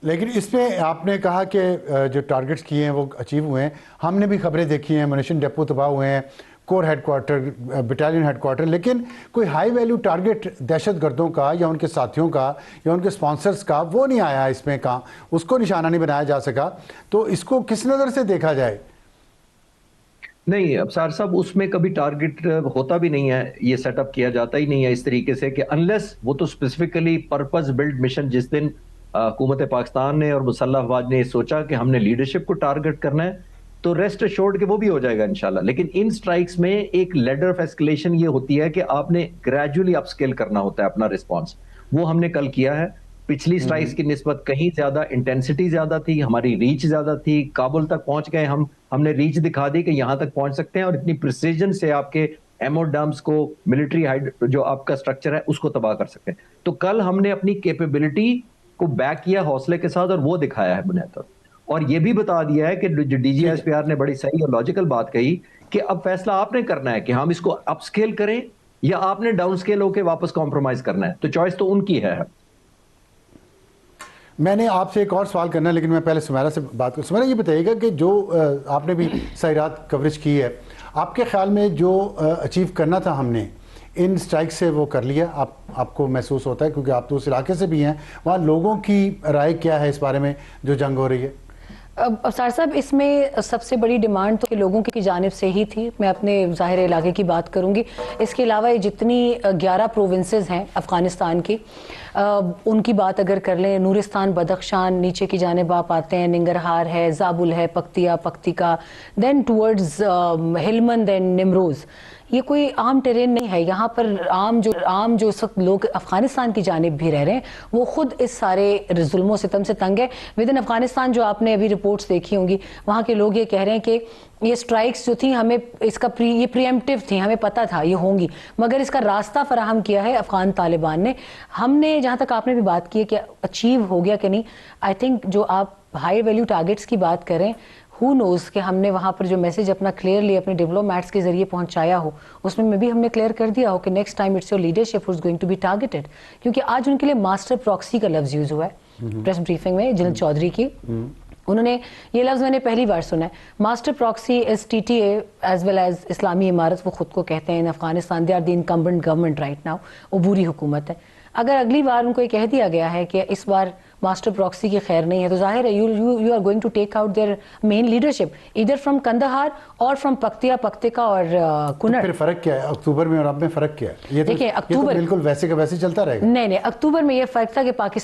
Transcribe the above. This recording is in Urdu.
لیکن اس پہ آپ نے کہا کہ جو ٹارگٹس کیے ہیں وہ اچیو ہوئے ہیں. ہم نے بھی خبریں دیکھی ہیں منیشن ڈپو تباہ ہوئے ہیں, corps headquarters, battalion headquarters, لیکن کوئی ہائی ویلیو ٹارگٹ دہشت گردوں کا یا ان کے ساتھیوں کا یا ان کے سپانسرز کا وہ نہیں آیا اس میں, کہاں اس کو نشانہ نہیں بنایا جا سکا. تو اس کو کس نظر سے دیکھا جائے؟ نہیں ابصار صاحب, اس میں کبھی ٹارگٹ ہوتا بھی نہیں ہے, یہ سیٹ اپ کیا جاتا ہی نہیں ہے اس طریقے سے کہ انلیس وہ تو اسپیسیفکلی پرپز بلڈ مشن جس دن حکومت پاکستان نے اور مسلح افواج نے سوچا کہ ہم نے لیڈرشپ کو ٹارگٹ کرنا ہے تو ریسٹ ایشورڈ کہ وہ بھی ہو جائے گا انشاءاللہ. لیکن ان سٹرائکس میں ایک لیڈر آف ایسکلیشن یہ ہوتی ہے کہ آپ نے گریجولی اپ سکیل کرنا ہوتا ہے اپنا رسپانس. وہ ہم نے کل کیا ہے. پچھلی سٹرائکس کی نسبت کہیں زیادہ انٹینسٹی زیادہ تھی, ہماری ریچ زیادہ تھی, کابل تک پہنچ گئے ہم نے ریچ دکھا دی کہ یہاں تک پہنچ سکتے ہیں, اور اتنی پریسیجن سے آپ کے ایمو ڈمپس کو, ملٹری جو آپ کا سٹرکچر ہے اس کو تباہ کر سکتے ہیں. تو کل ہم نے اپنی کیپیبلٹی کو بیک کیا حوصلے کے ساتھ, اور وہ دکھایا ہے بنیاد پر. اور یہ بھی بتا دیا ہے کہ جو D G S P R نے بڑی صحیح اور لاجیکل بات کہی کہ اب فیصلہ آپ نے کرنا ہے کہ ہم اس کو اپ سکیل کریں یا آپ نے ڈاؤن سکیل ہو کے واپس کمپرومائز کرنا ہے. تو چوائس تو ان کی ہے. میں نے آپ سے ایک اور سوال کرنا ہے, لیکن میں پہلے سمیرہ سے بات کروں. سمیرہ یہ بتائیے گا کہ جو آپ نے بھی ساری رات کوریج کی ہے, آپ کے خیال میں جو اچیو کرنا تھا ہم نے ان سٹرائک سے وہ کر لیا؟ آپ کو محسوس ہوتا ہے, کیونکہ آپ تو اس علاقے سے بھی ہیں, وہاں لوگوں کی رائے کیا ہے اس بارے میں جو جنگ ہو رہی ہے؟ ابصار صاحب, اس میں سب سے بڑی ڈیمانڈ تو لوگوں کی جانب سے ہی تھی. میں اپنے ظاہر علاقے کی بات کروں گی. اس کے علاوہ جتنی 11 پروونسز ہیں افغانستان کی, ان کی بات اگر کر لیں, نورستان, بدخشان, نیچے کی جانب آپ آتے ہیں ننگرہار ہے, زابل ہے, پکتیا, پکتیکا, دین ٹورڈز ہلمند, دین نیمروز. یہ کوئی عام ٹرین نہیں ہے. یہاں پر عام جو اس وقت لوگ افغانستان کی جانب بھی رہ رہے ہیں وہ خود اس سارے ظلم و ستم سے تنگ ہے. ود ان افغانستان جو آپ نے ابھی رپورٹس دیکھی ہوں گی, وہاں کے لوگ یہ کہہ رہے ہیں کہ یہ سٹرائکس جو تھیں ہمیں اس کا یہ پریمپٹیو تھیں, ہمیں پتہ تھا یہ ہوں گی, مگر اس کا راستہ فراہم کیا ہے افغان طالبان نے. ہم نے, جہاں تک آپ نے بھی بات کی ہے کہ اچیو ہو گیا کہ نہیں, آئی تھنک جو آپ ہائی ویلیو ٹارگٹس کی بات کریں, ہو نوز کہ ہم نے وہاں پر جو میسج اپنا کلیئرلی اپنے ڈپلومیٹس کے ذریعے پہنچایا ہو, اس میں بھی ہم نے کلیئر کر دیا ہو کہ next time it's your leadership is going to be targeted. کیونکہ آج ان کے لیے ماسٹر پراکسی کا لفظ یوز ہوا ہے پریس بریفنگ میں جنرل چودھری کی. انہوں نے یہ لفظ میں نے پہلی بار سنا ہے. Master proxy is T T A as well as اسلامی امارت, وہ خود کو کہتے ہیں in Afghanistan, they are the incumbent government right now, عبوری حکومت ہے. اگر اگلی بار ان کو یہ کہہ دیا گیا ہے کہ اس بار ماسٹر پراکسی کی خیر نہیں ہے, تو ظاہر ہے you are going to take out their main leadership either from Kandahar اور فرام پکتیا, پکتیکا اور کنڑ. پھر فرق کیا ہے اکتوبر میں اور اب میں؟ فرق کیا ہے؟ یہ تو بالکل ویسے کا ویسے چلتا رہے گا. نہیں, اکتوبر میں یہ فرق تھا کہ پاکستان